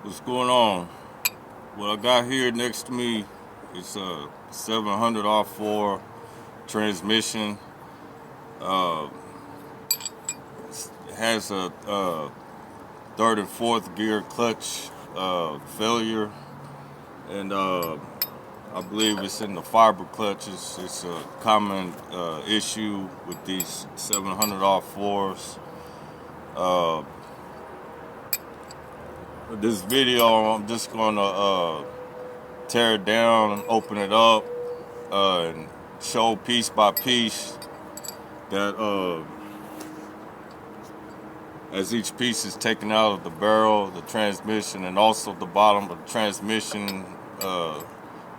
What's going on? What I got here next to me is a 700 R4 transmission. Uh, it has a third and fourth gear clutch failure, and I believe it's in the fiber clutches. It's a common issue with these 700 R4s. Uh, this video, I'm just gonna tear it down, open it up, and show piece by piece that as each piece is taken out of the barrel, the transmission, and also the bottom of the transmission,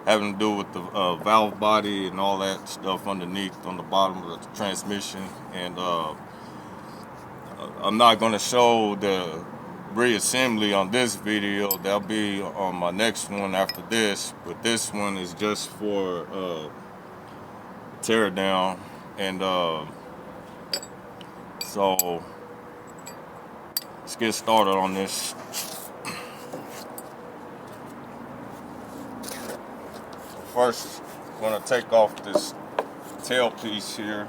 having to do with the valve body and all that stuff underneath on the bottom of the transmission. And I'm not going to show the reassembly on this video. That'll be on my next one after this, but this one is just for tear down. And so let's get started on this. First, I'm going to take off this tail piece here.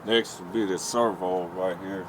Next will be the servo right here.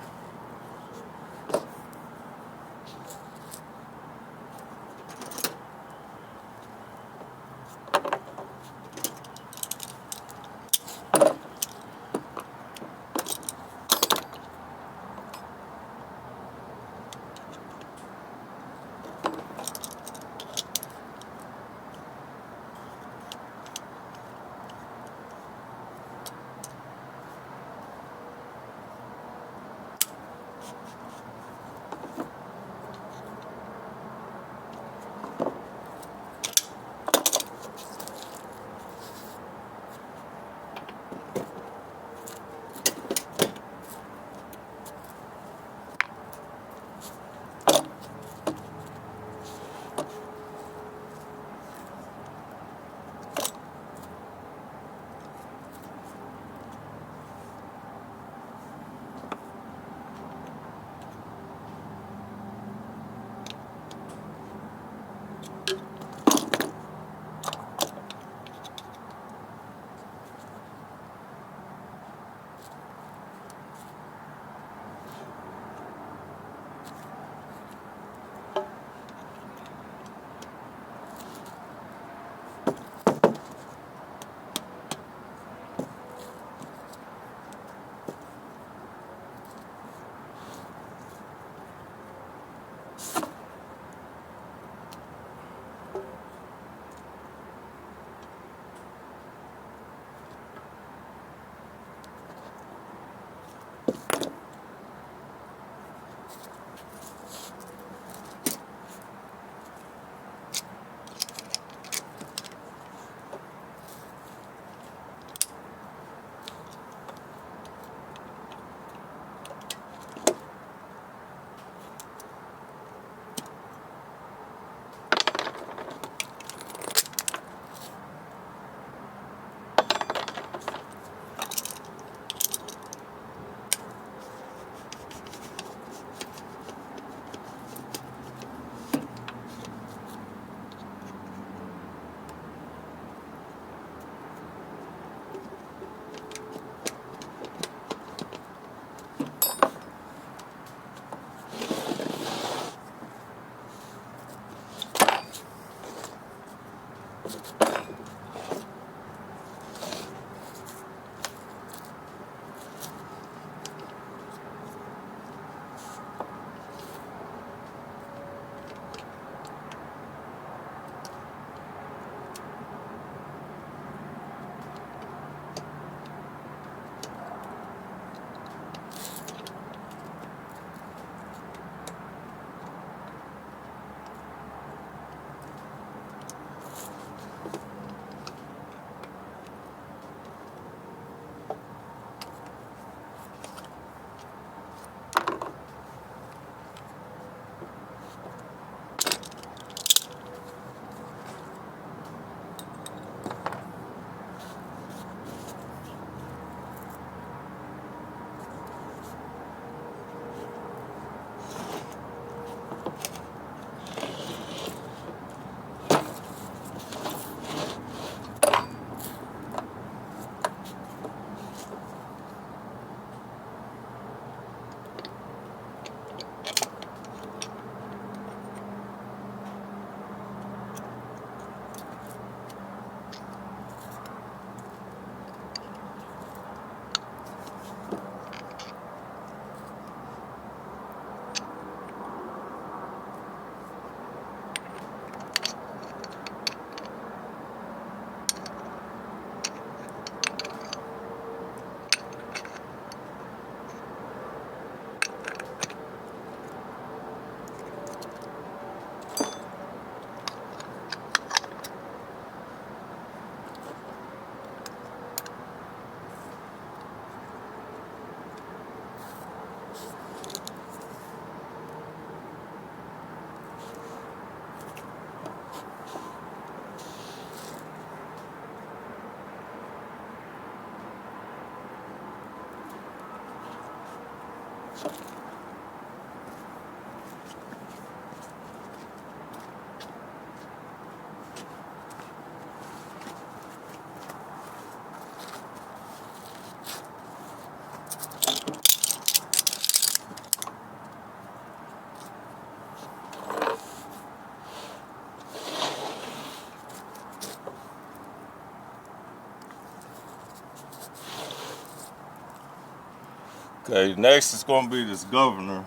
Okay, next is going to be this governor.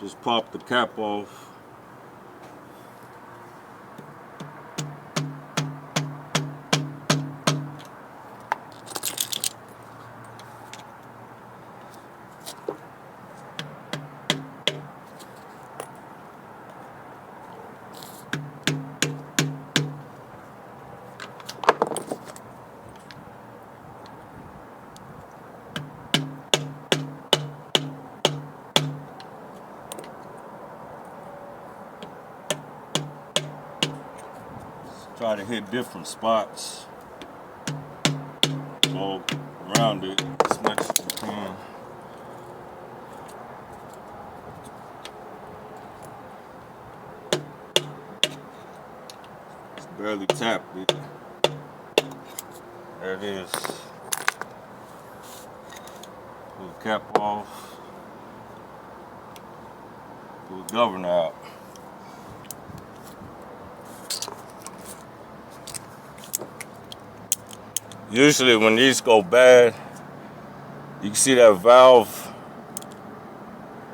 Just pop the cap off. Try to hit different spots. Go around it as much as you can. Just barely tapped it. There it is. Pull the cap off. Pull the governor out. Usually when these go bad, you can see that valve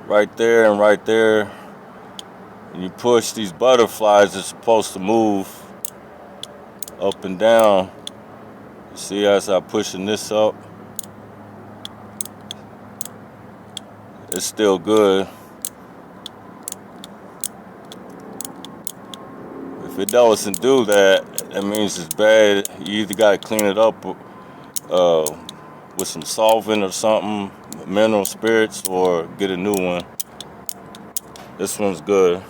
right there and right there. And you push these butterflies, are supposed to move up and down. You see as I'm pushing this up, it's still good. If it doesn't do that, that means it's bad. You either got to clean it up with some solvent or something, mineral spirits, or get a new one. This one's good.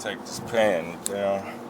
Take this pan down.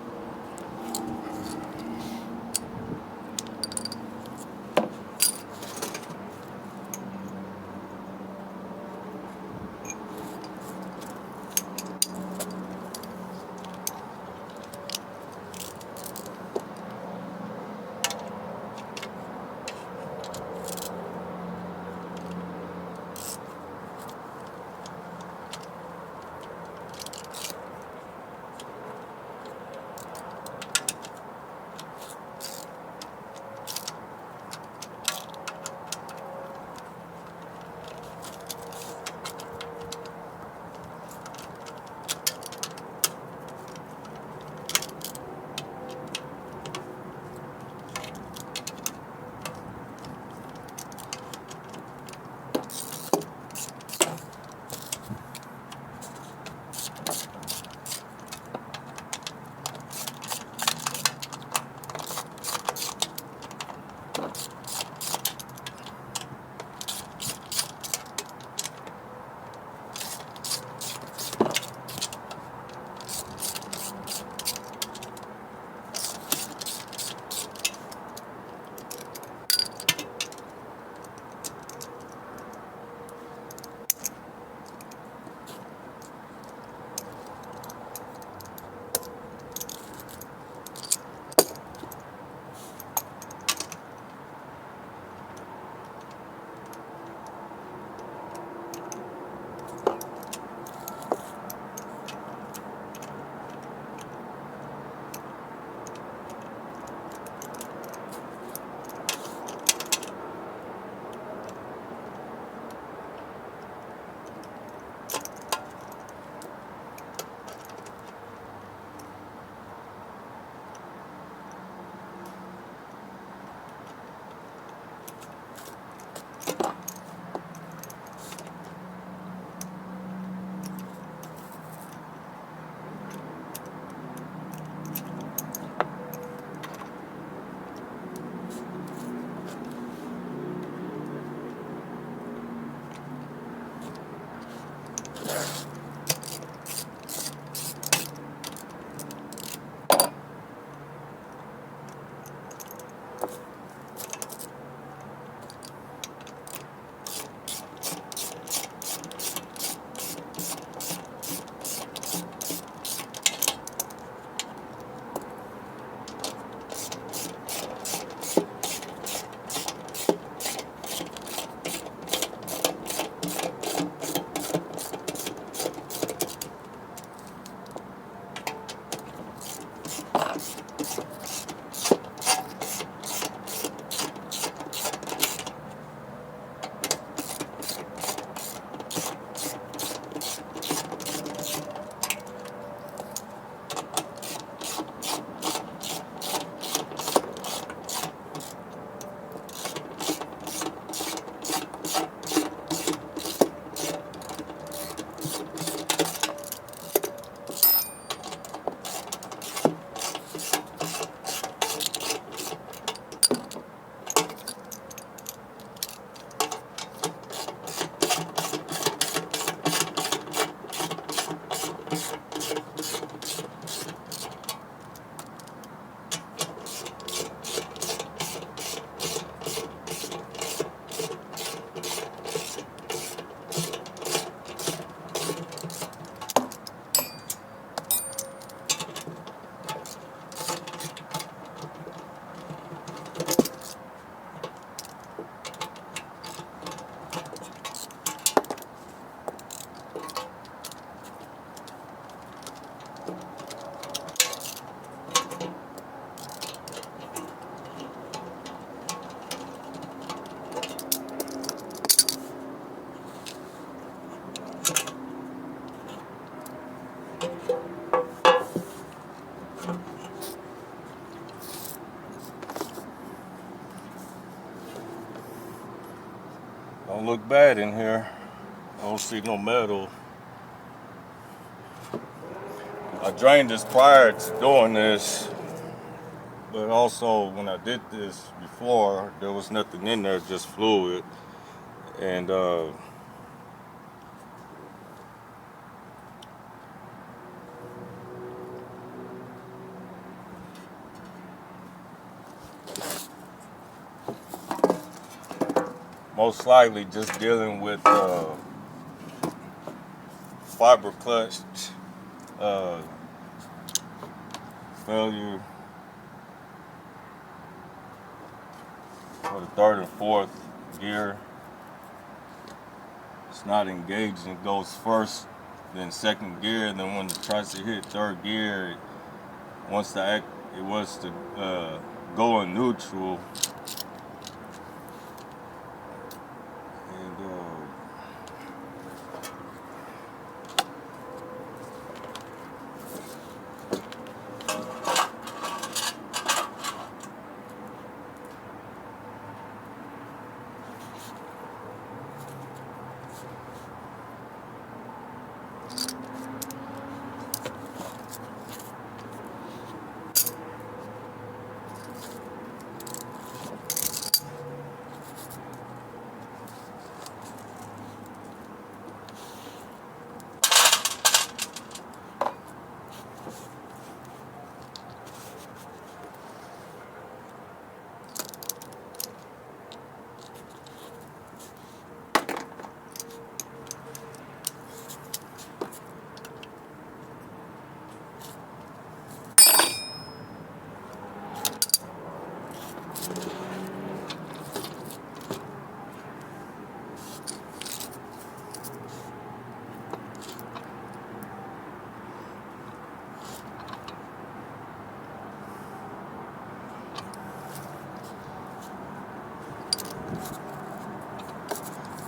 Don't look bad in here. I don't see no metal. I drained this prior to doing this, but also when I did this before, there was nothing in there, just fluid. And most likely just dealing with fiber clutch failure for the third and fourth gear. It's not engaging. It goes first, then second gear, and then when it tries to hit third gear, it wants to go in neutral.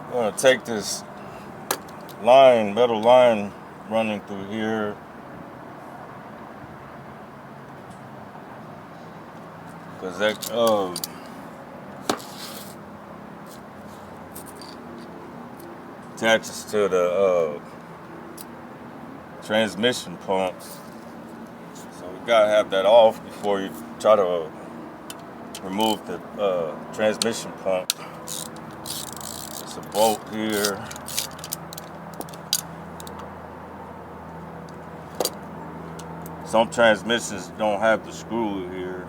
I'm gonna take this metal line running through here, because that attaches to the transmission pump. So we gotta have that off before you try to remove the transmission pump. There's a bolt here. Some transmissions don't have the screw here.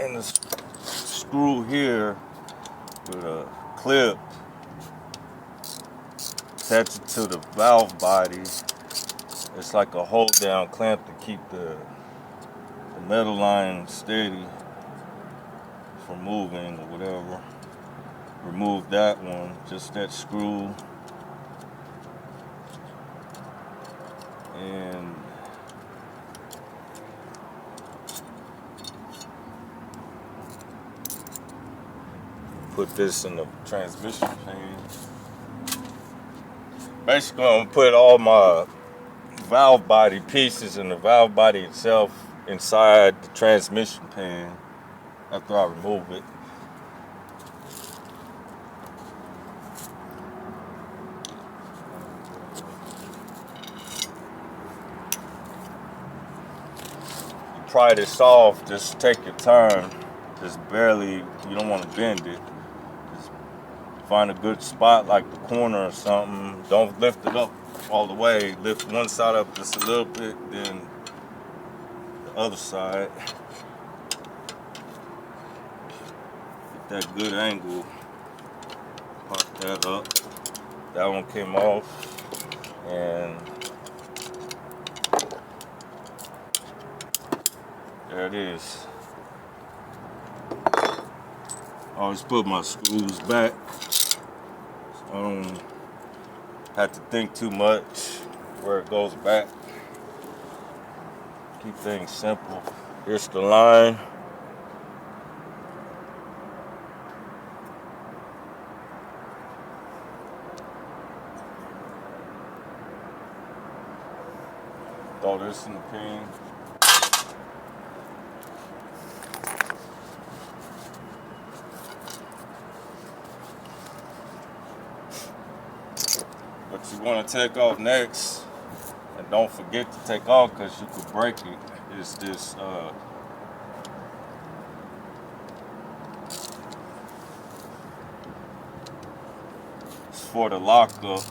And the screw here with a clip attach it to the valve body. It's like a hold down clamp to keep the metal line steady from moving or whatever. Remove that one, just that screw. And put this in the transmission pan. Basically, I'm gonna put all my valve body pieces and the valve body itself inside the transmission pan after I remove it. You pry this off, just take your time. Just barely, you don't want to bend it. Just find a good spot like the corner or something. Don't lift it up all the way. Lift one side up just a little bit, then the other side. Get that good angle. Pop that up. That one came off. And there it is. I always put my screws back. So I don't have to think too much where it goes back. Keep things simple. Here's the line. Throw this in the pan. What you want to take off next, and don't forget to take off because you could break it, is this it's for the lockup.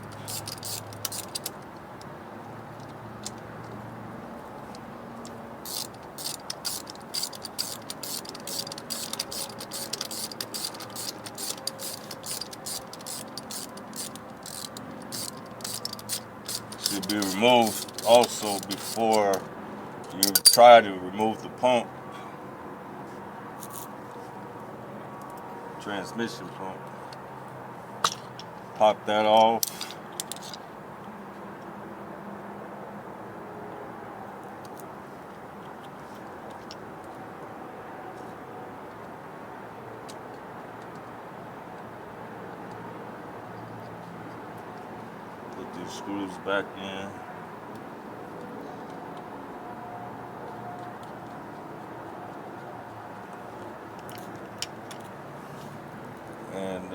Should be removed also before you try to remove the pump, transmission pump. Pop that off. Put these screws back in. And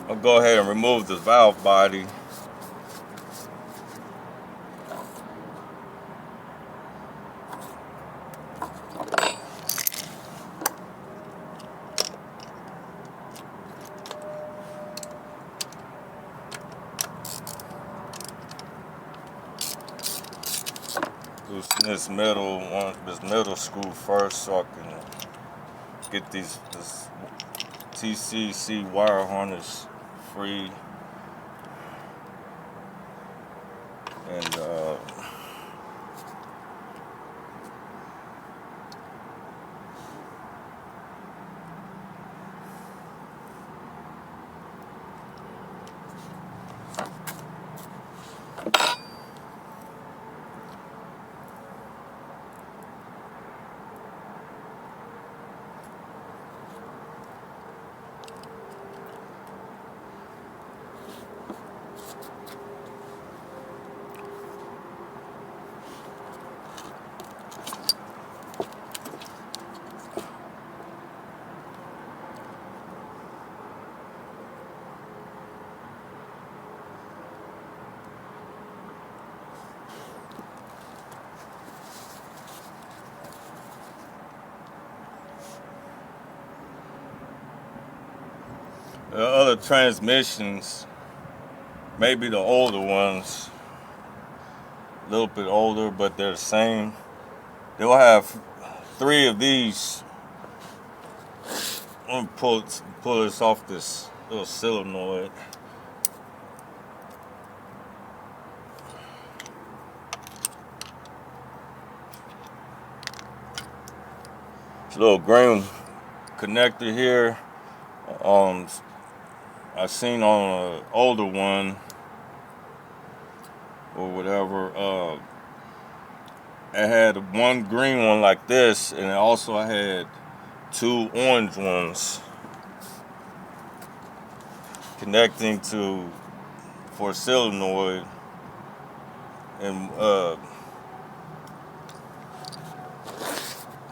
I'll go ahead and remove the valve body. Loosen this middle screw first so I can get this TCC wire harness free. And The other transmissions, maybe the older ones, a little bit older, but they're the same. They'll have 3 of these. I'm gonna pull this off this little solenoid. It's a little green connector here. I seen on an older one or whatever. It had one green one like this, and it also had 2 orange ones connecting to for a solenoid, and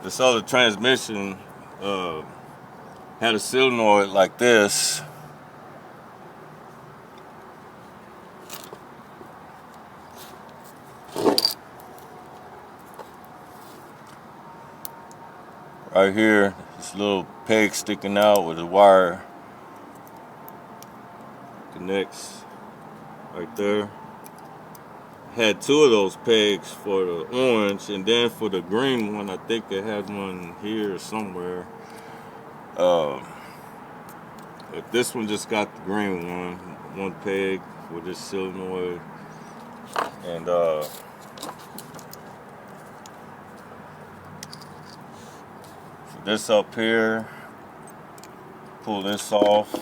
this other transmission had a solenoid like this. Right here, this little peg sticking out with a wire connects right there. Had 2 of those pegs for the orange, and then for the green one, I think it had one here somewhere. But this one just got the green one peg with this solenoid, and this up here, pull this off.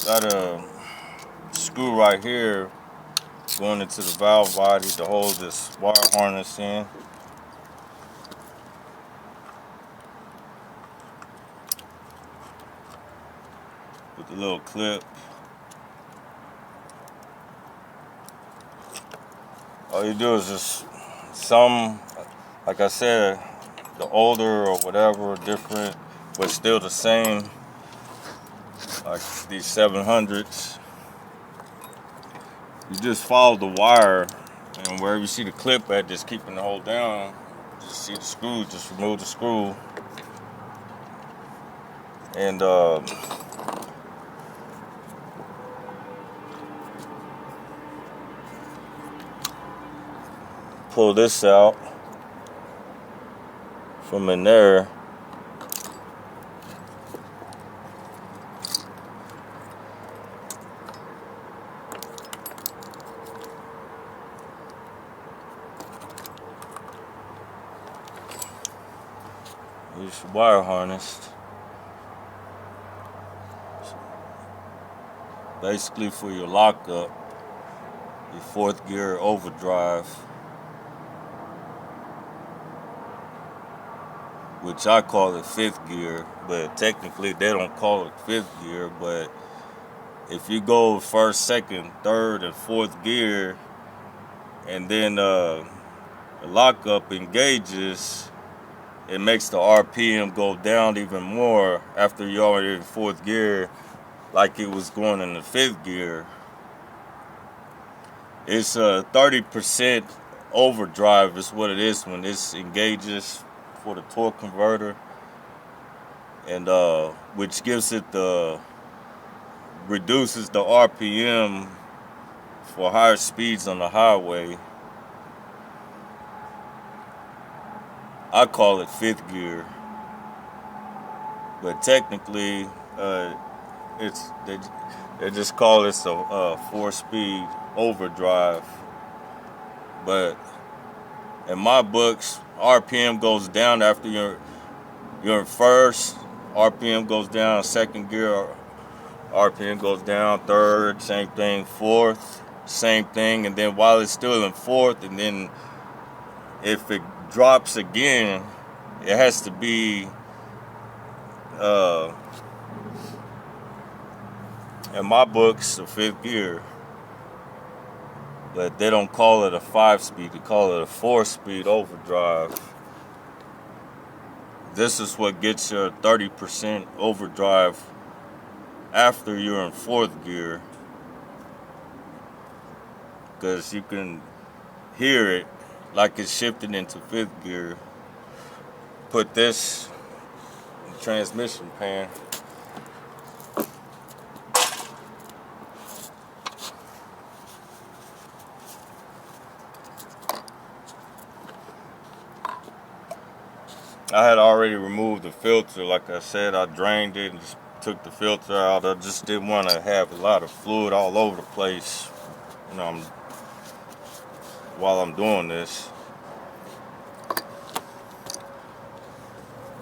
Got a screw right here going into the valve body to hold this wire harness in. With the little clip. All you do is just like I said, the older or whatever, different, but still the same. Like these 700s. You just follow the wire, and wherever you see the clip at, just keeping the hole down. Just see the screw, just remove the screw. And pull this out from in there. Use wire harness. Basically for your lockup, your 4th gear overdrive, which I call it 5th gear, but technically they don't call it 5th gear. But if you go 1st, 2nd, 3rd, and 4th gear, and then the lockup engages, it makes the RPM go down even more after you're already in 4th gear, like it was going in the 5th gear. It's 30% overdrive is what it is when this engages for the torque converter, and which gives it reduces the RPM for higher speeds on the highway. I call it 5th gear, but technically they just call this a 4-speed overdrive. But in my books, RPM goes down after you're in first. RPM goes down. Second gear, RPM goes down. Third, same thing. Fourth, same thing. And then while it's still in fourth, and then if it drops again, it has to be in my books a fifth gear. But they don't call it a 5-speed, they call it a 4-speed overdrive. This is what gets you a 30% overdrive after you're in fourth gear, because you can hear it like it's shifting into fifth gear. Put this in the transmission pan. I had already removed the filter. Like I said, I drained it and just took the filter out. I just didn't want to have a lot of fluid all over the place, while I'm doing this.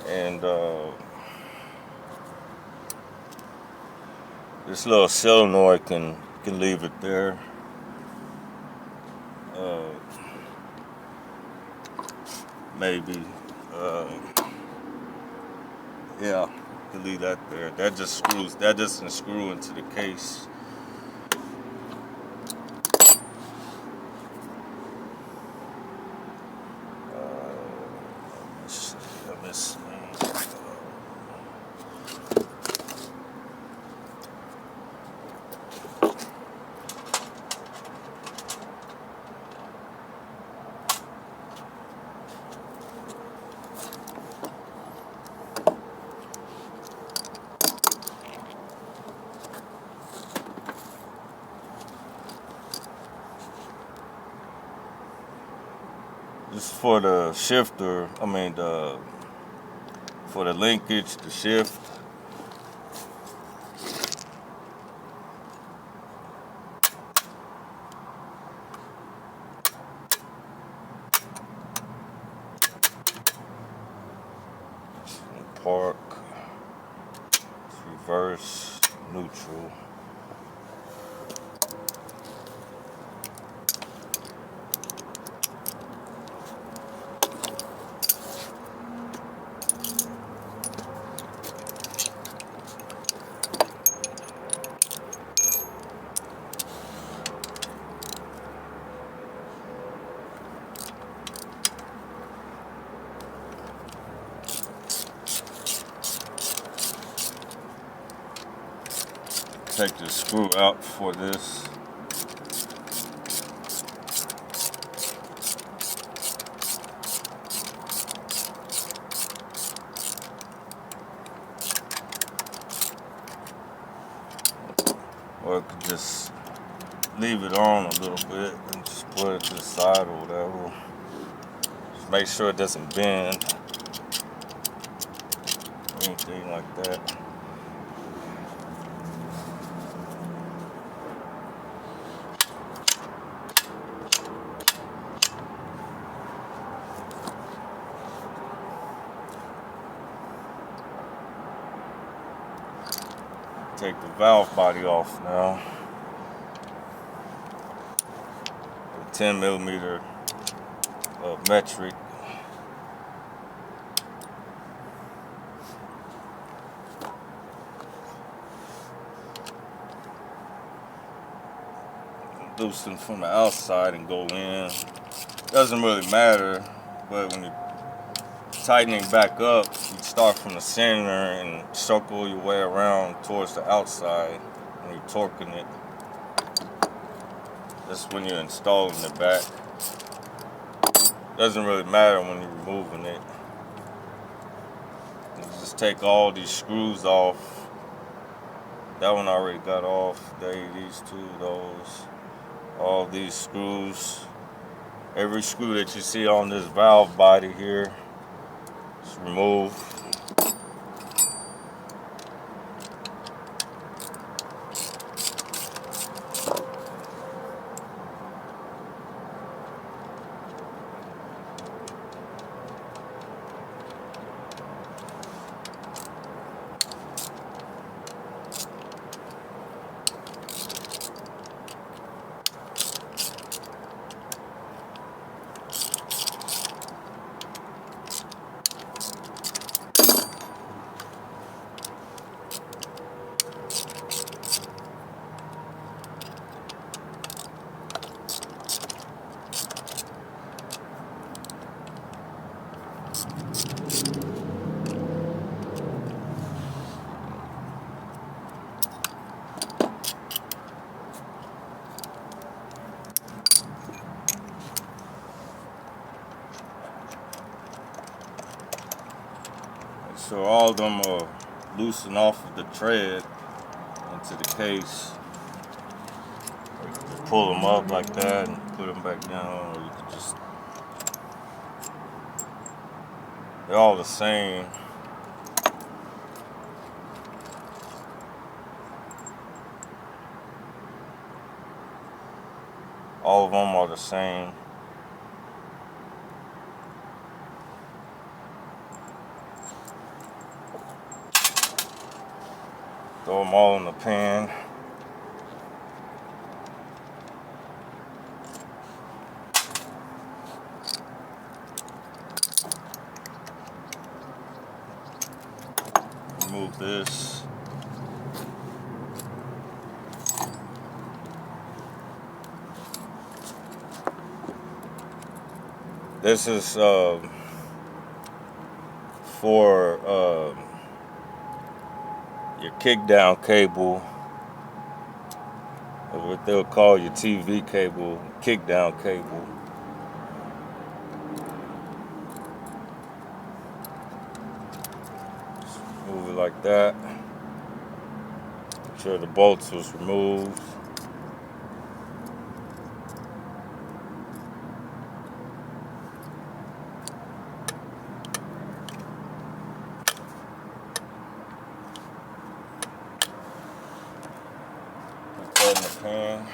And this little solenoid can leave it there. Maybe. Yeah, can leave that there. That just doesn't screw into the case. Let me see. This is for the shifter, for the linkage, the shift. Park, reverse, neutral. Take the screw out for this. Or I could just leave it on a little bit and just put it to the side or whatever. Just make sure it doesn't bend. Anything like that. Take the valve body off now. The 10 millimeter metric. Loosen from the outside and go in. Doesn't really matter, but when you're tightening back up, you start from the center and circle your way around towards the outside when you're torquing it. That's when you're installing it back. Doesn't really matter when you're removing it. You just take all these screws off. That one already got off. These two, those. All these screws. Every screw that you see on this valve body here, just remove. sure all of them are loosened off of the tread into the case. Or you can just pull them up like that and put them back down, or you can just, they're all the same. All of them are the same. Throw them all in the pan. Remove this. This is for your kick down cable, or what they'll call your TV cable, kick down cable. Just move it like that. Make sure the bolts was removed. Put that in the pan.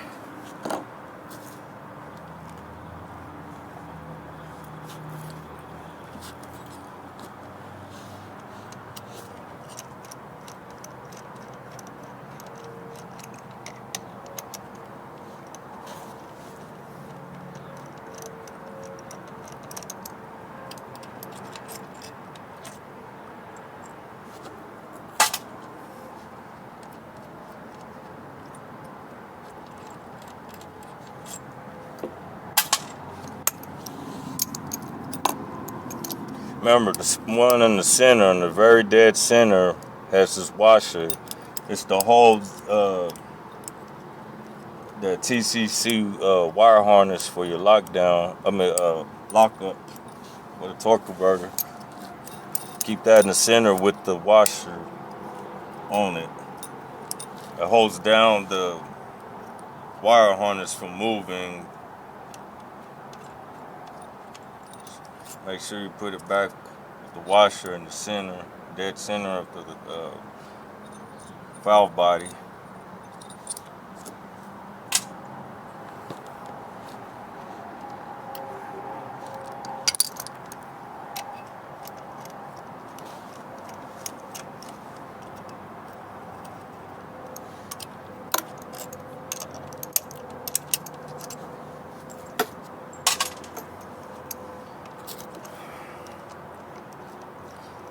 Remember, the one in the center, in the very dead center, has this washer. It's to hold the TCC wire harness for your lockdown. Lockup with a torque converter. Keep that in the center with the washer on it. It holds down the wire harness from moving. Make sure you put it back with the washer in the center, dead center of the valve body.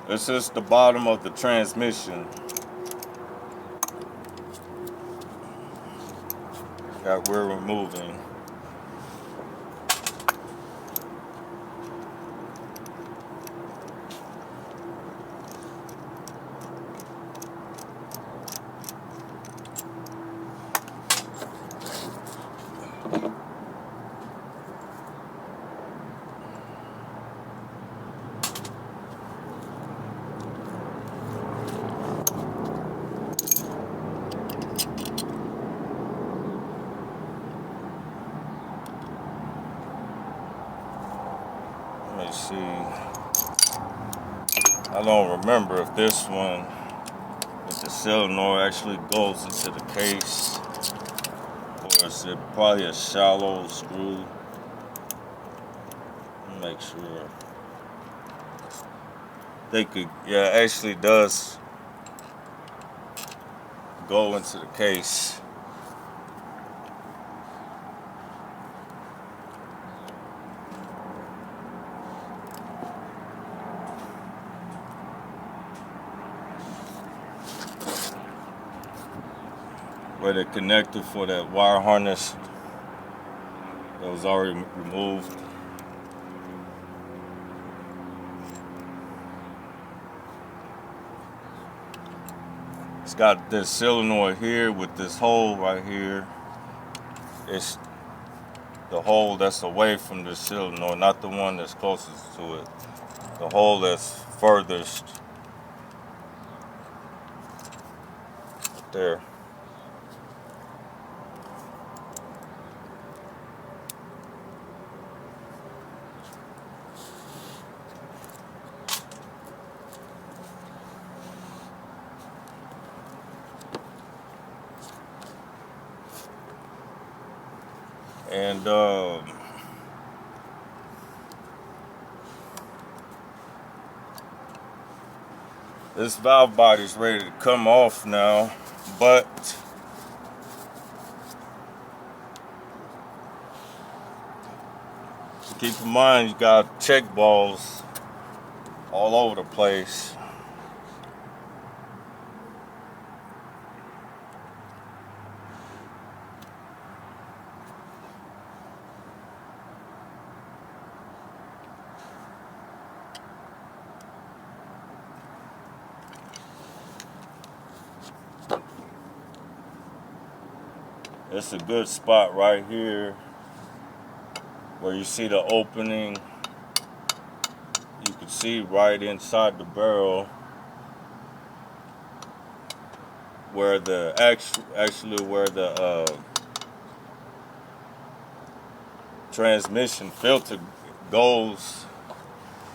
This is the bottom of the transmission that we're removing. Let me see. I don't remember if this one, if the solenoid actually goes into the case, or is it probably a shallow screw. Make sure. They could, yeah, it actually does go into the case. Where the connector for that wire harness that was already removed. It's got this solenoid here with this hole right here. It's the hole that's away from the solenoid, not the one that's closest to it. The hole that's furthest there. And this valve body is ready to come off now, but keep in mind you got check balls all over the place. It's a good spot right here where you see the opening. You can see right inside the barrel where the actually where the transmission filter goes.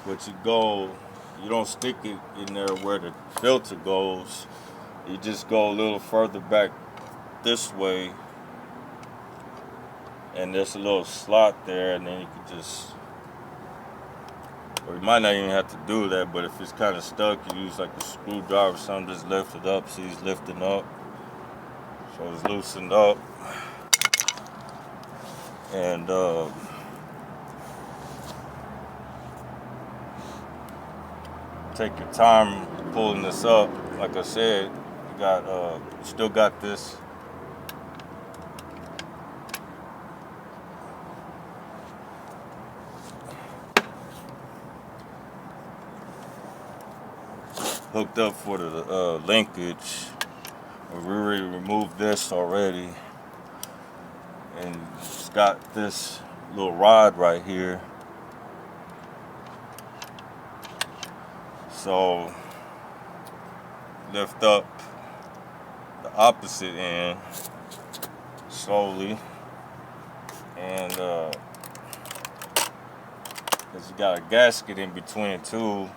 But you don't stick it in there where the filter goes. You just go a little further back this way, and there's a little slot there, and then you can just, or you might not even have to do that, but if it's kind of stuck, you use like a screwdriver or something, just lift it up. See, it's lifting up, so it's loosened up. And take your time pulling this up. Like I said, you still got this hooked up for the linkage. We already removed this already, and it's got this little rod right here. So lift up the opposite end slowly, and because you got a gasket in between too.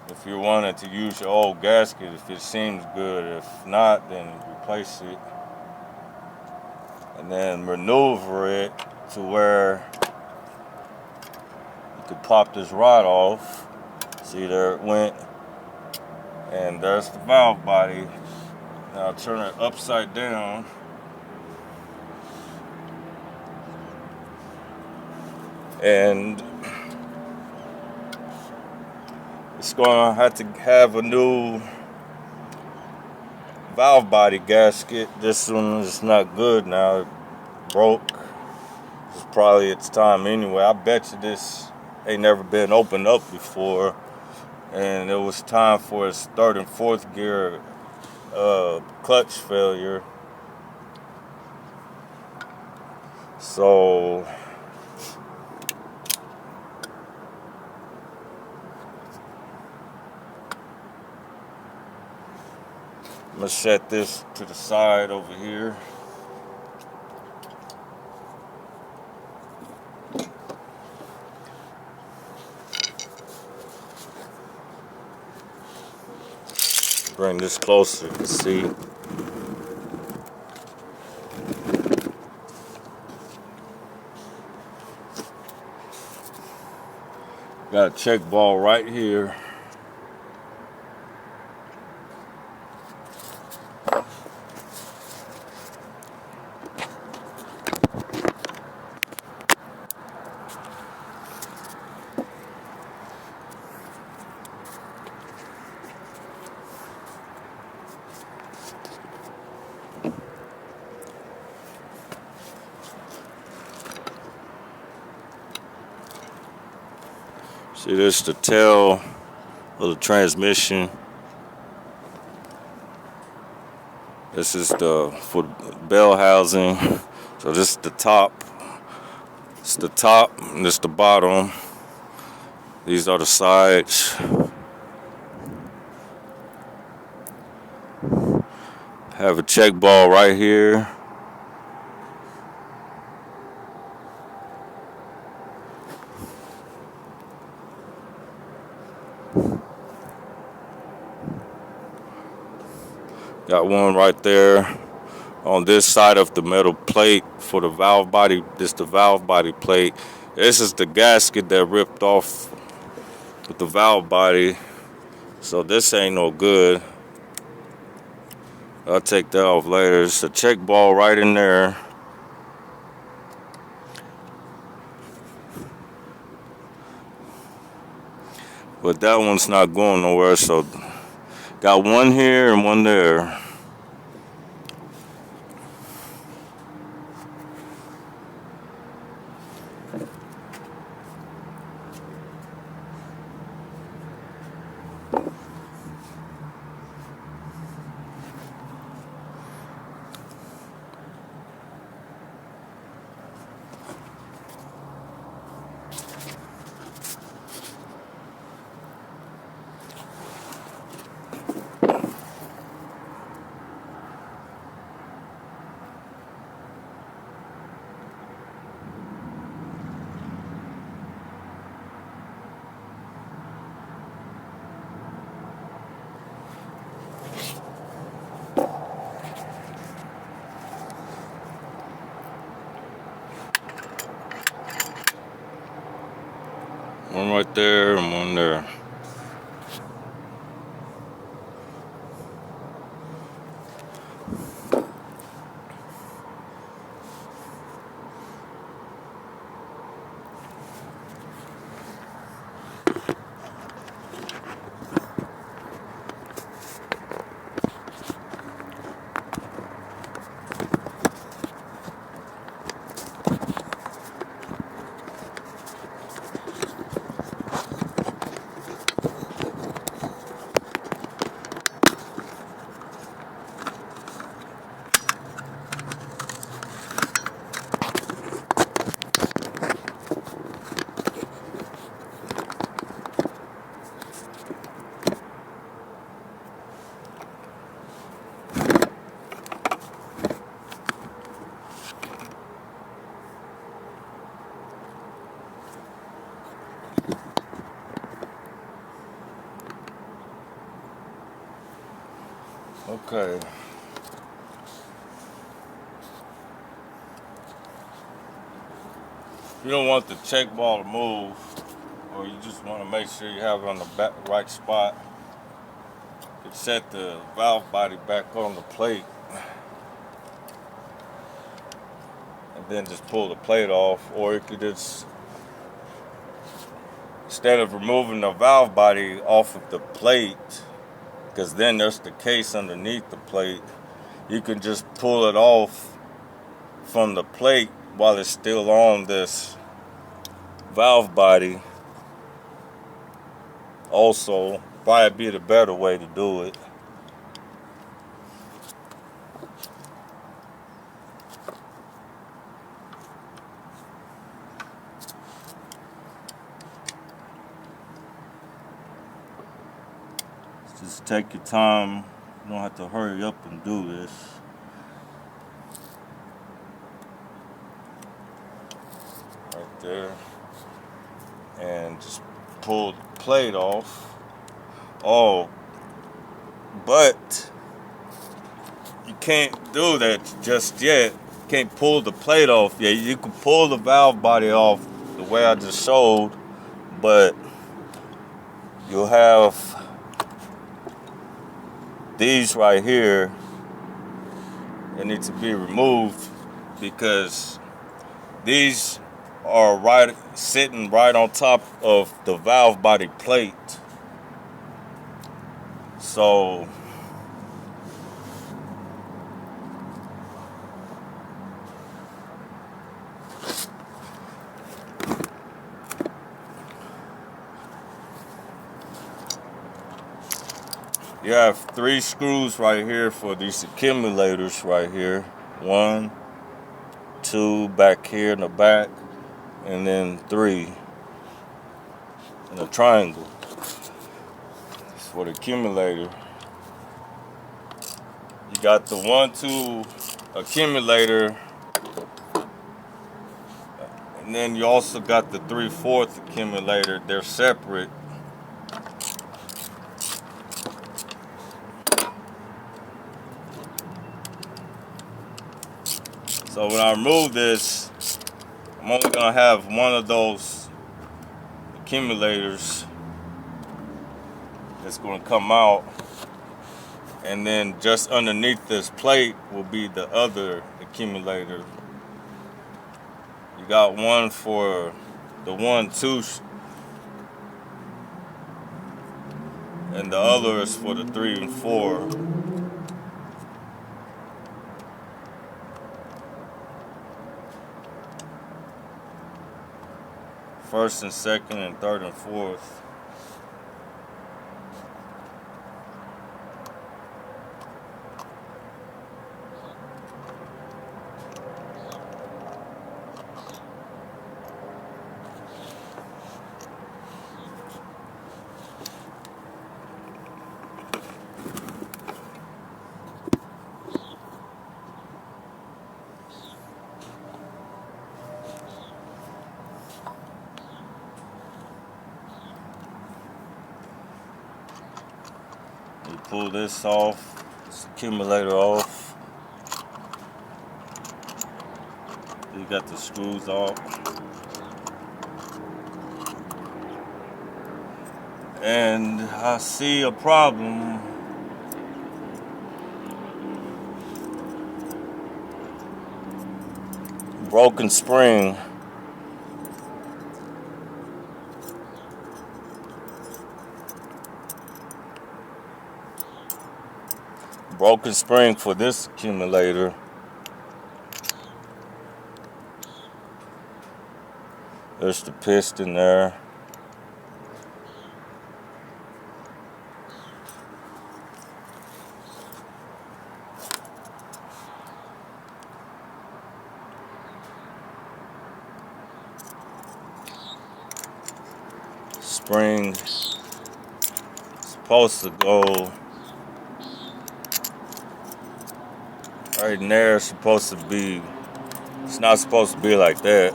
If you wanted to use your old gasket, if it seems good, if not, then replace it. And then maneuver it to where you could pop this rod off. See, there it went. And there's the valve body. Now turn it upside down. And it's gonna have to have a new valve body gasket. This one is not good now. It broke. It's probably its time anyway. I bet you this ain't never been opened up before. And it was time for its third and fourth gear clutch failure. So I'm gonna set this to the side over here. Bring this closer to see. Got a check ball right here. See, this is the tail of the transmission. This is for bell housing. So this is the top. It's the top and this is the bottom. These are the sides. Have a check ball right here. Got one right there on this side of the metal plate for the valve body. This the valve body plate. This is the gasket that ripped off with the valve body. So this ain't no good. I'll take that off later. It's a check ball right in there. But that one's not going nowhere, so got one here and one there. One right there and one there. Okay. You don't want the check ball to move, or you just want to make sure you have it on the right spot. You set the valve body back on the plate, and then just pull the plate off, or you could just, instead of removing the valve body off of the plate, because then there's the case underneath the plate, you can just pull it off from the plate while it's still on this valve body. Also, probably be the better way to do it. Just take your time. You don't have to hurry up and do this. Right there. And just pull the plate off. Oh, but you can't do that just yet. You can't pull the plate off yet. You can pull the valve body off the way I just showed, but you'll have these right here that need to be removed, because these are sitting right on top of the valve body plate. So you have 3 screws right here for these accumulators right here. 1, 2 back here in the back, and then 3 in a triangle. It's for the accumulator. You got the 1-2 accumulator, and then you also got the 3/4 accumulator. They're separate. So when I remove this, I'm only gonna have one of those accumulators that's gonna come out, and then just underneath this plate will be the other accumulator. You got one for the 1-2, and the other is for the 3 and 4. First and second and third and fourth. You pull this off, this accumulator off. You got the screws off. And I see a problem. Broken spring. Broken spring for this accumulator. There's the piston there. Spring supposed to go right in there. It's supposed to be, it's not supposed to be like that.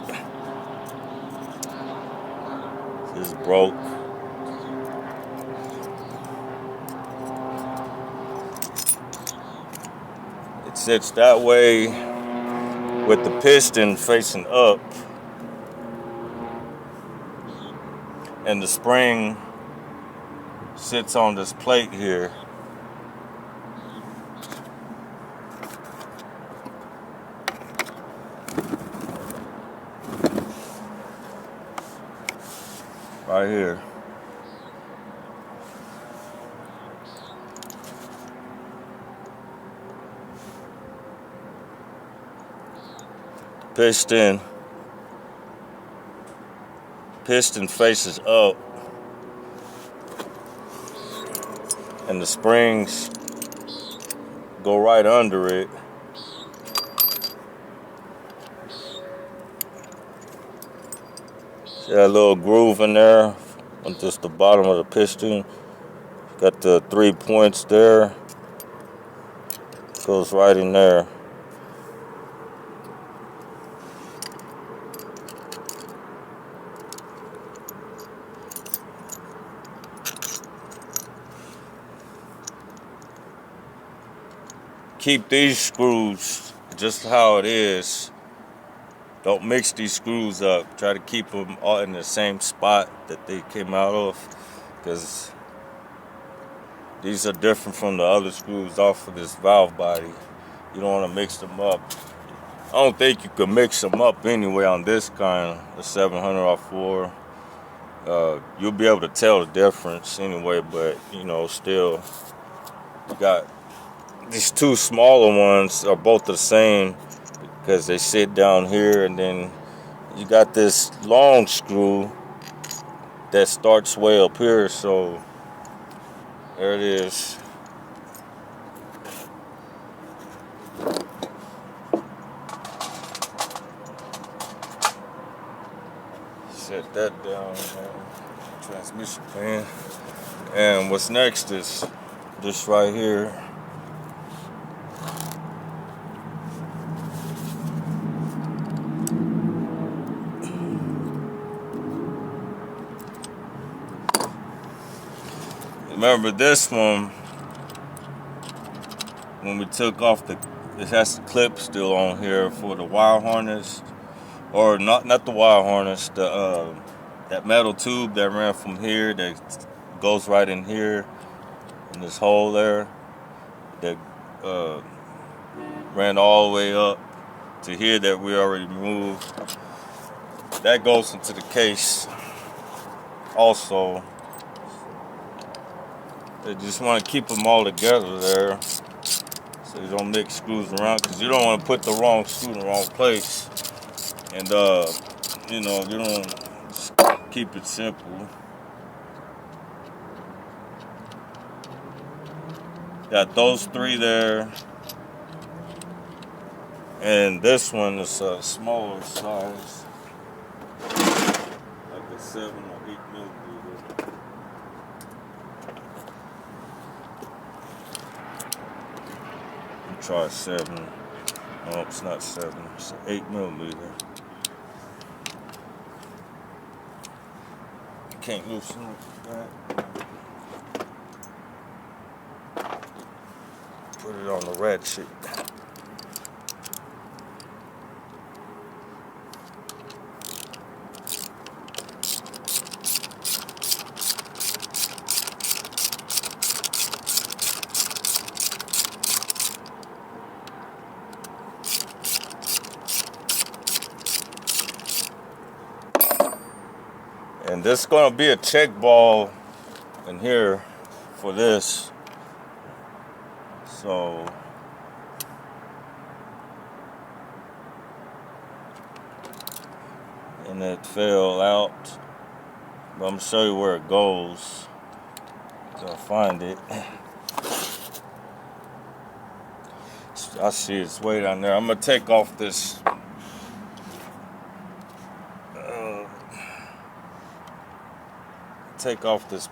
It's broke. It sits that way with the piston facing up, and the spring sits on this plate here. Right here. Piston faces up, and the springs go right under it. See that little groove in there on just the bottom of the piston? Got the 3 points there. Goes right in there. Keep these screws just how it is. Don't mix these screws up. Try to keep them all in the same spot that they came out of, because these are different from the other screws off of this valve body. You don't want to mix them up. I don't think you can mix them up anyway on this kind, the 700R4. You'll be able to tell the difference anyway, but still, you got these two smaller ones are both the same because they sit down here, and then you got this long screw that starts way up here, so there it is. Set that down, transmission pan. And what's next is this right here. Remember this one, when we took off it has the clip still on here for the wire harness, or not the wire harness, that metal tube that ran from here that goes right in here in this hole there that ran all the way up to here that we already moved. That goes into the case also. They just want to keep them all together there so you don't mix screws around, because you don't want to put the wrong screw in the wrong place. And you know, you don't just keep it simple. Got those three there. And this one is a smaller size, like a 7 or 8 millimeter. Try 7. Oh, it's not 7. It's 8 millimeter. Can't loosen that. Put it on the ratchet. And there's gonna be a check ball in here for this. So and it fell out. But I'm gonna show you where it goes. I'll find it. I see it's way down there. I'm gonna take off this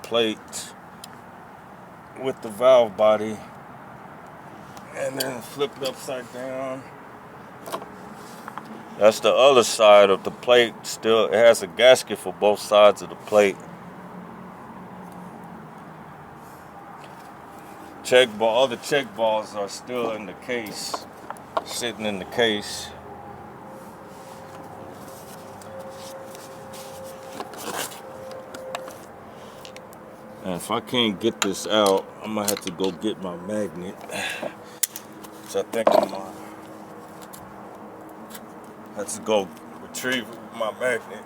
plate with the valve body and then flip it upside down. That's the other side of the plate. Still, it has a gasket for both sides of the plate. All the check balls are still in the case, sitting in the case. And if I can't get this out, I'm gonna have to go get my magnet, which I think I'm gonna have to go retrieve my magnet.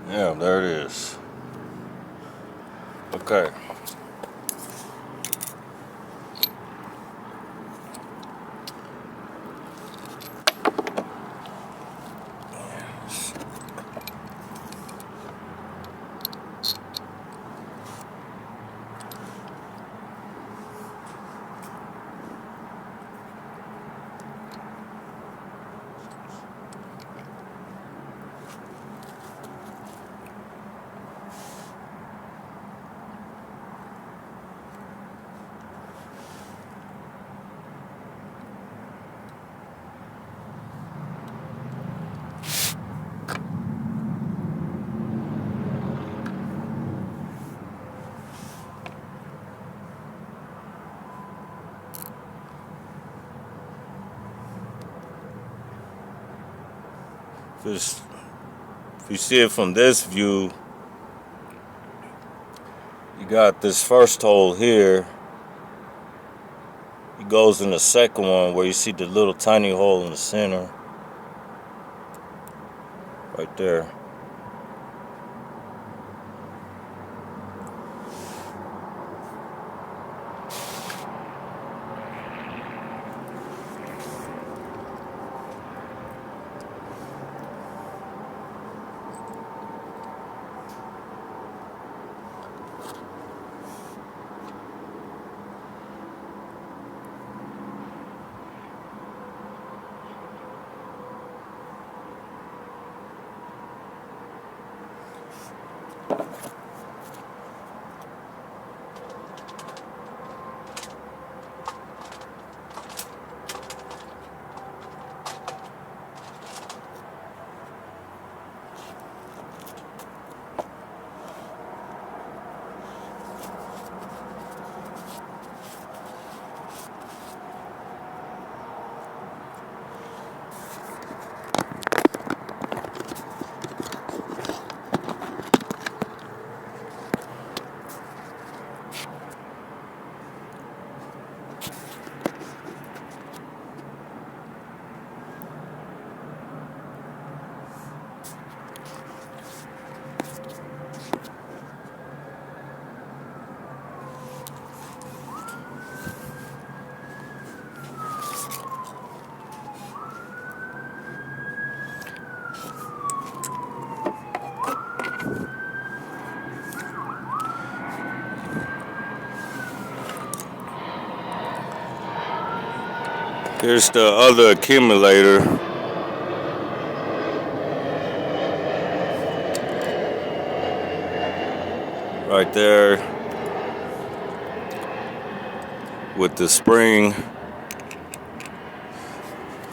Yeah, there it is. Okay. If you see it from this view, you got this first hole here. It goes in the second one where you see the little tiny hole in the center. Right there. Here's the other accumulator. Right there with the spring.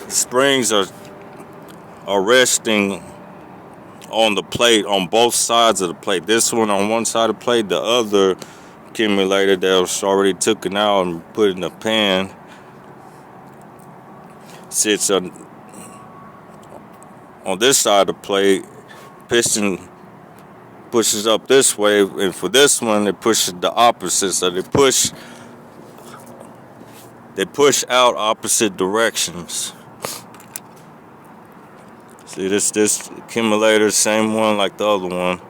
The springs are resting on the plate on both sides of the plate. This one on one side of the plate, the other accumulator that was already taken out and put in the pan sits on this side of the plate. Piston pushes up this way, and for this one it pushes the opposite, so they push out opposite directions. See this accumulator, same one like the other one.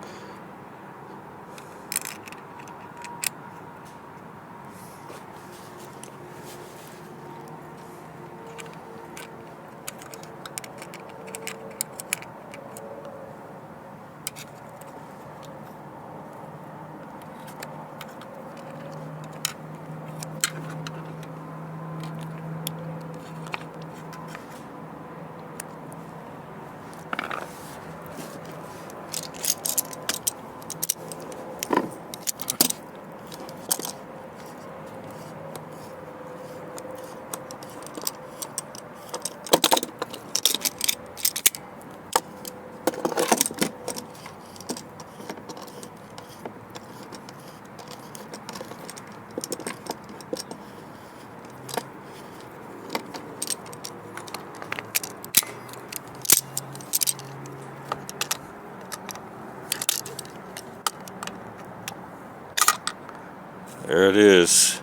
There it is.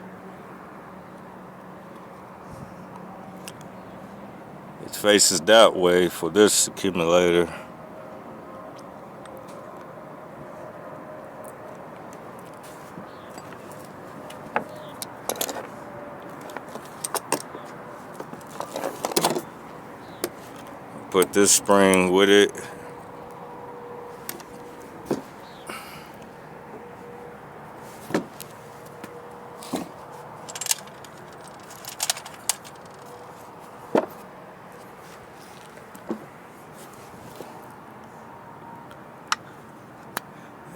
It faces that way for this accumulator. Put this spring with it.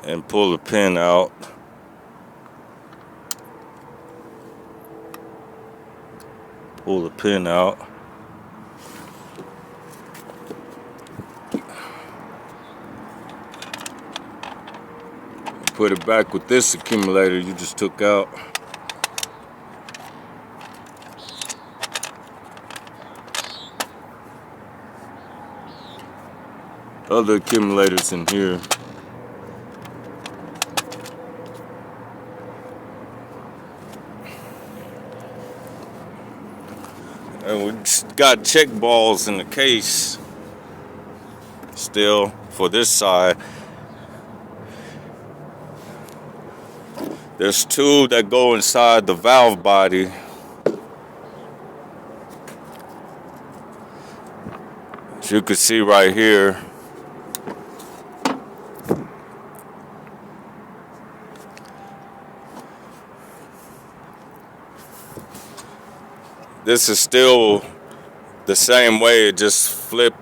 And pull the pin out. Pull the pin out. Put it back with this accumulator you just took out. Other accumulators in here. And we got check balls in the case still for this side. There's two that go inside the valve body. As you can see right here. This is still the same way, it just flipped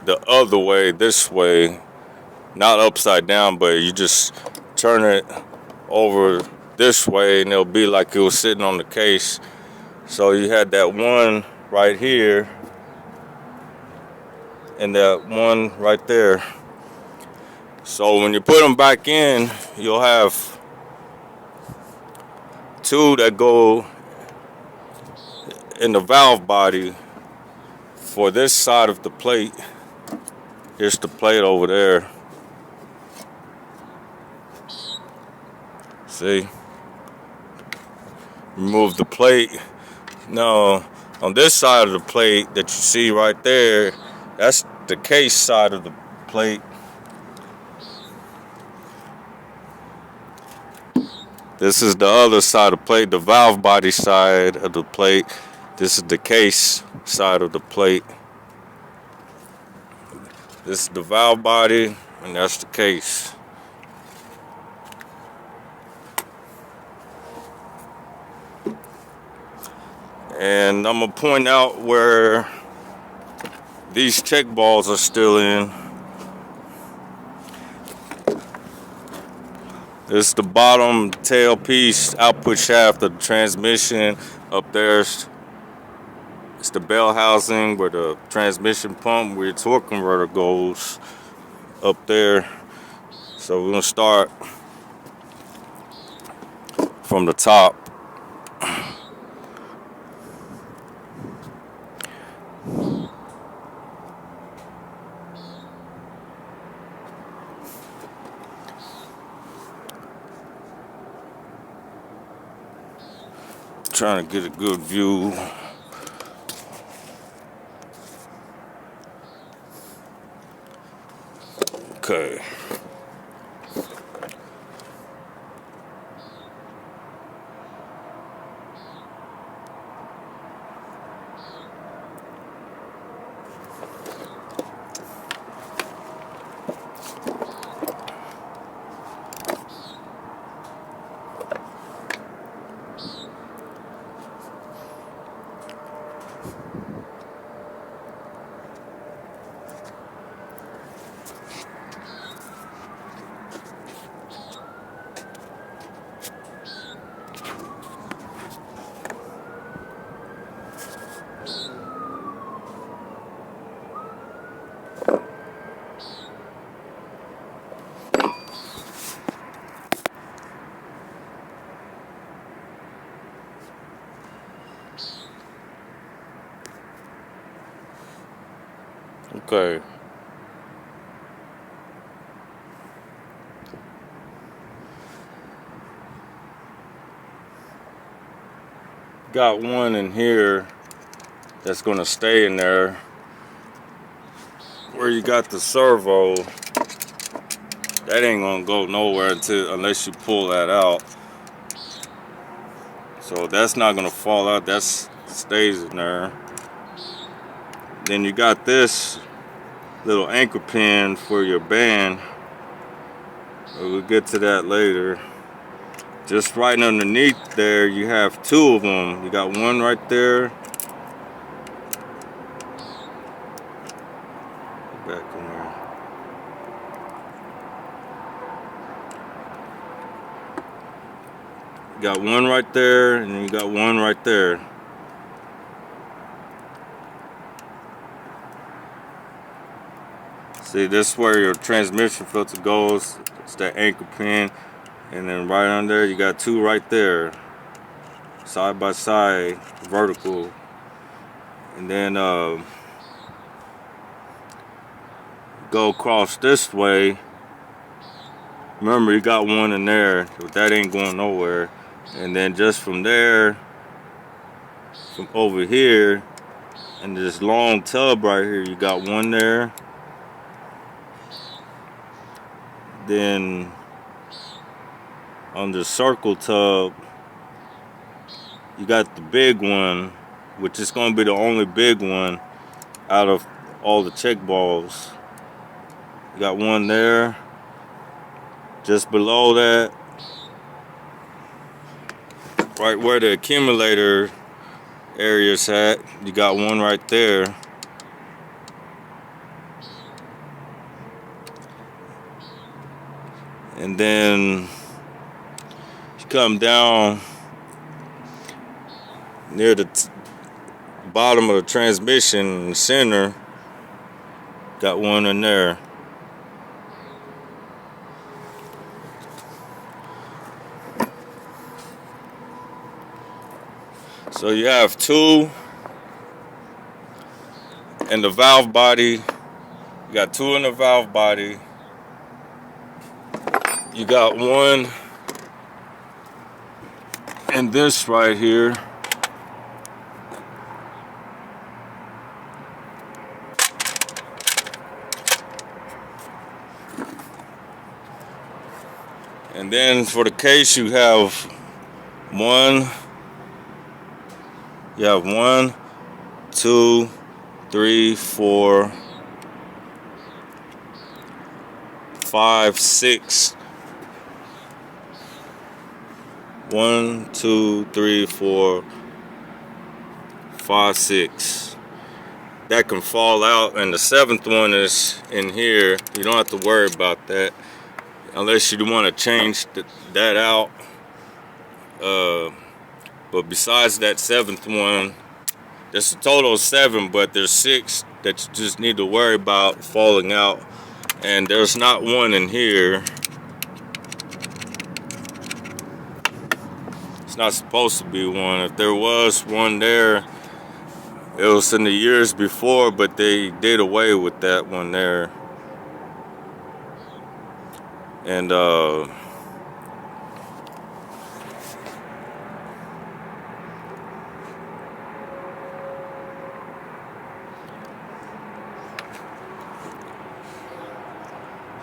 the other way, this way. Not upside down, but you just turn it over this way and it'll be like it was sitting on the case. So you had that one right here and that one right there. So when you put them back in, you'll have two that go in the valve body for this side of the plate. Here's the plate over there. See? Remove the plate. Now, on this side of the plate that you see right there, that's the case side of the plate. This is the other side of the plate, the valve body side of the plate. This is the case side of the plate. This is the valve body, and that's the case. And I'm gonna point out where these check balls are still in. This is the bottom tail piece, output shaft of the transmission. Up there's it's the bell housing where the transmission pump, where your torque converter goes. Up there. So we're gonna start from the top. Trying to get a good view. Okay. Okay. Got one in here that's gonna stay in there. Where you got the servo, that ain't gonna go nowhere unless you pull that out. So that's not gonna fall out, that stays in there. Then you got this little anchor pin for your band. We'll get to that later. Just right underneath there, you have two of them. You got one right there. Back in there. You got one right there, and you got one right there. See, this is where your transmission filter goes. It's that anchor pin. And then right under, you got two right there. Side by side, vertical. And then go across this way. Remember, you got one in there, but that ain't going nowhere. And then just from there, from over here, And this long tub right here, you got one there. Then on the circle tub, you got the big one, which is going to be the only big one out of all the check balls. You got one there. Just below that, right where the accumulator area's at, you got one right there. And then you come down near the bottom of the transmission center, got one in there. So you have two in the valve body. You got two in the valve body. You got one in this right here. And then for the case, you have one. You have 1, 2, 3, 4, 5, 6. 1, 2, 3, 4, 5, 6. That can fall out, and the 7th one is in here. You don't have to worry about that unless you want to change that out. But besides that 7th one, there's a total of 7, but there's 6 that you just need to worry about falling out. And there's not one in here. It's not supposed to be one. If there was one there, it was in the years before, but they did away with that one there. And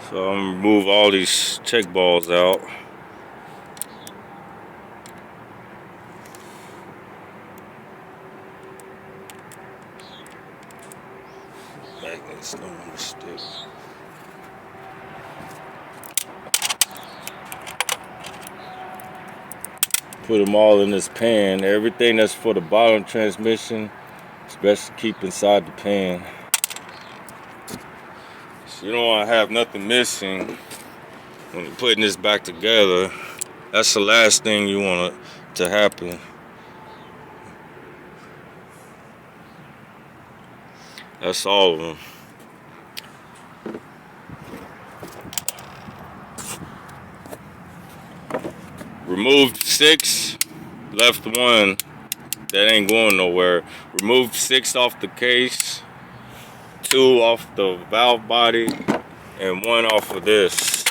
so I'm gonna remove all these check balls out. Magnets no longer stick. Put them all in this pan. Everything that's for the bottom transmission is best to keep inside the pan. So you don't want to have nothing missing when you're putting this back together. That's the last thing you want to happen. That's all of them. Removed 6, left 1. That ain't going nowhere. Removed 6 off the case, 2 off the valve body, and 1 off of this.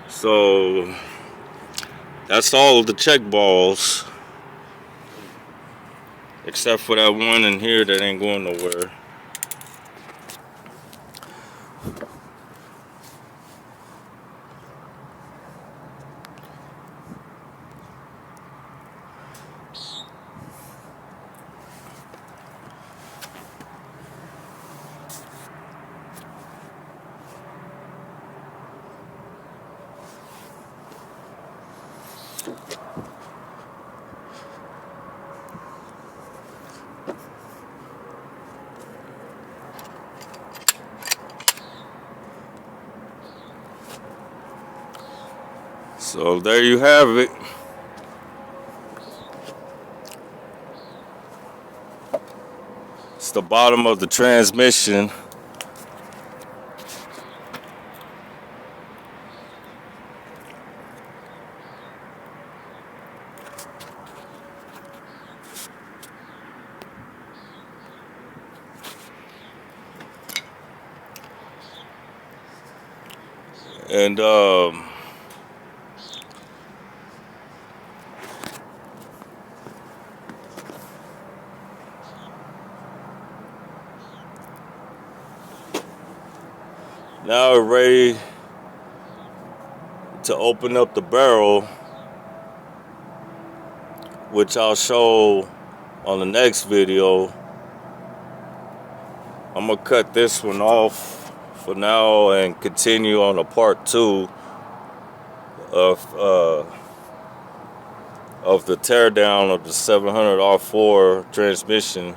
So that's all of the check balls, except for that one in here that ain't going nowhere. So there you have it. It's the bottom of the transmission. And Now we're ready to open up the barrel, which I'll show on the next video. I'm gonna cut this one off for now and continue on a part 2 of the teardown of the 700 R4 transmission.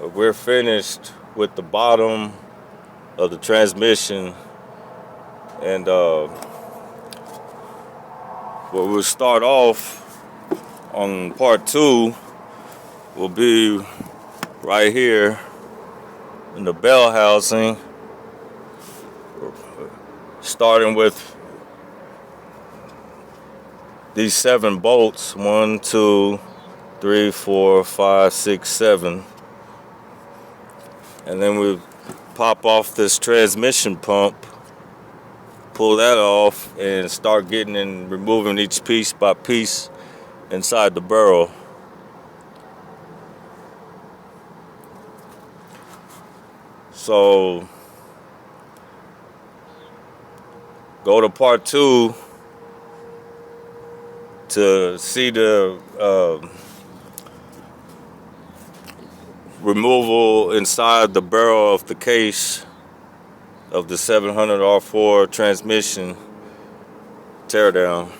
We're finished with the bottom of the transmission, and what we'll start off on part 2 will be right here in the bell housing, starting with these 7 bolts. 1, 2, 3, 4, 5, 6, 7. And then we pop off this transmission pump, pull that off, and start getting and removing each piece by piece inside the barrel. So go to part 2 to see the removal inside the barrel of the case of the 700 R4 transmission teardown.